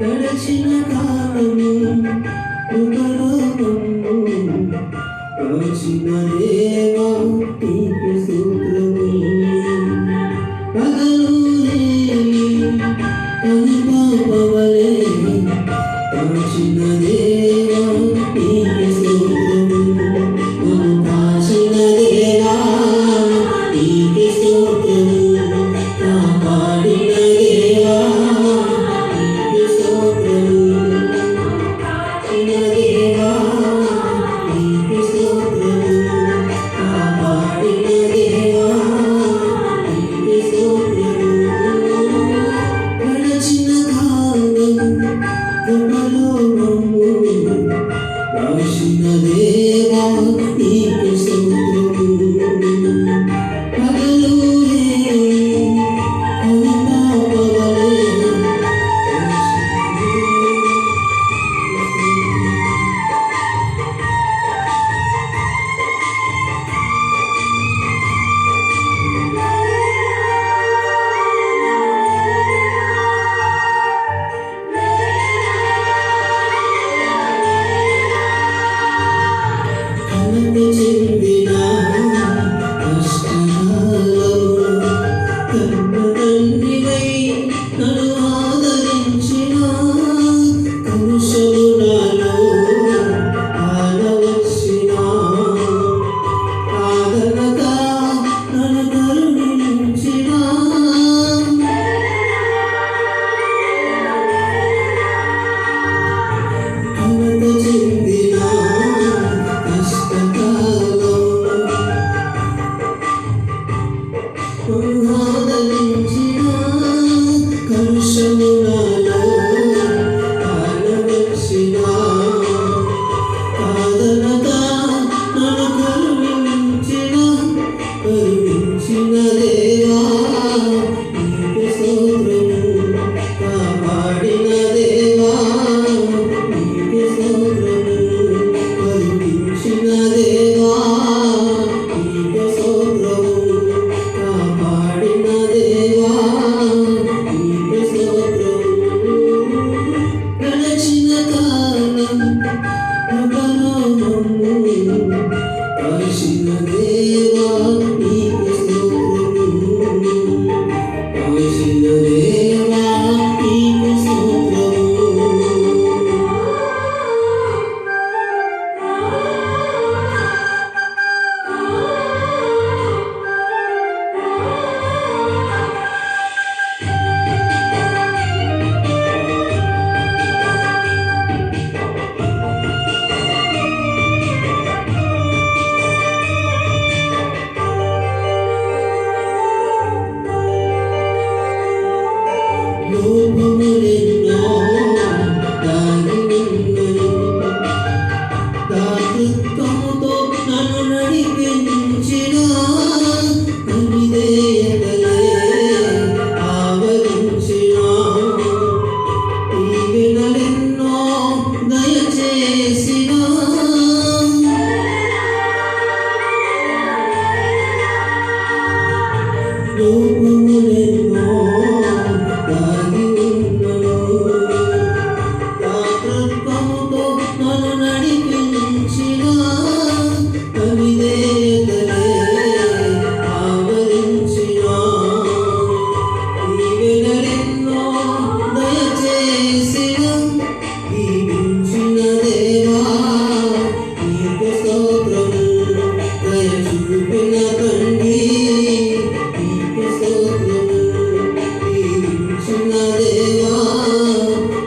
గడచిన కాలము కృపలో నన్ను కాచిన దేవా నీకు స్తోత్రము. పగలు రేయి కనుపాపవలె కాచిన దేవా నీకు స్తోత్రము. నన్ను కాచిన దేవా నీకు స్తోత్రము. కాపాడిన దేవా నీకు స్తోత్రము. కాచిన దేవా నీకు స్తోత్రము. కాపాడిన దేవా నీకు స్తోత్రము. గడచిన కాలం కృపలో నన్ను కాచిన దేవా నీకు స్తోత్రము. పగలు రేయి కనుపాపవలె కలత చెందిన కష్టకాలమున కన్నతండ్రివై నన్ను ఆదరించిన కలుషము నాలో ఆలవచ్చిన ఆదరణగా నన్ను కరుణించిన కలత చెందిన ఆదరించిన కలుషము నాలో ఆలవచ్చిన ఆదరణగా నన్ను కరుణించిన దేవా నీకు స్తోత్రము. కాపాడిన దేవా నీకు స్తోత్రము. కరుణించిన దేవా నీకు స్తోత్రము. కాపాడిన దేవా నీకు స్తోత్రము. గడచిన కాలం కృపలో నన్ను కాచిన దేవా నీకు స్తోత్రము. కాచిన దేవా నీకు స్తోత్రము. లోపములెన్నో దాగి ఉన్నవి. దాతృత్వముతో నన్ను నడిపించిన అవిధేయతలే ఆవరించిన దీవెనలెన్నో దయచేసిన లోపములెన్నో దాగి ఉన్నవి. దాతృత్వముతో నన్ను నడిపించిన అవిధేయతలే ఆవరించిన దీవెనలెన్నో దయచేసిన దీవించిన దేవా నీకు స్తోత్రము. దయ చూపిన తండ్రి నీకు స్తోత్రము. దీవించిన దేవా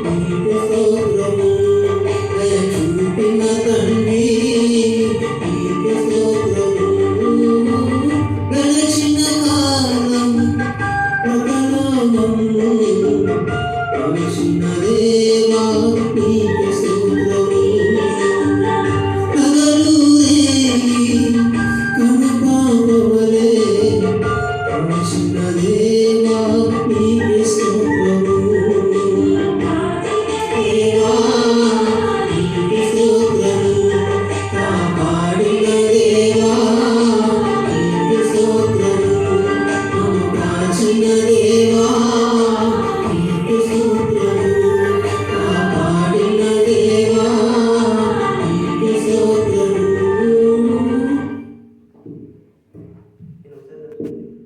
నీకు స్తోత్రము. దయ చూపిన తండ్రి నీకు స్తోత్రము. గడచిన కాలం కృపలో నన్ను కాచిన దేవా నీకు స్తోత్రము. పగలు రేయి కనుపాపవలె కాచిన దేవా